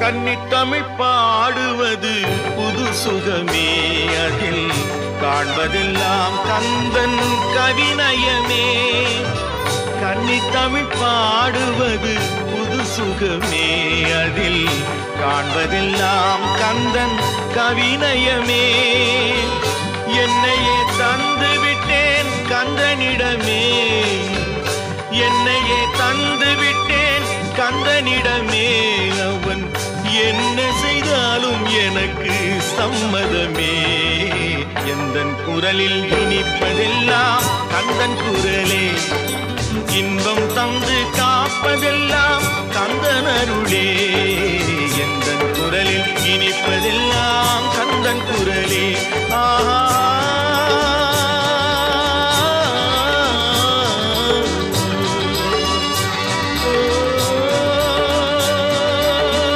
கன்னித்தமிழ் பாடுவது புது சுகமே, அதில் காண்பதெல்லாம் கந்தன் கவிநயமே. கன்னித்தமிழ் பாடுவது புது சுகமே, அதில் காண்பதெல்லாம் கந்தன் கவிநயமே. என்னையே தந்து விட்டேன் கந்தனிடமே, என்னையே தந்து விட்டேன் கந்தனிடமே. அவன் என்ன செய்தாலும் எனக்கு சம்மதமே. எந்தன் குரலில் இனிப்பதெல்லாம் கந்தன் குரலே, இன்பம் தந்து காப்பதெல்லாம் கந்தன் அருளே.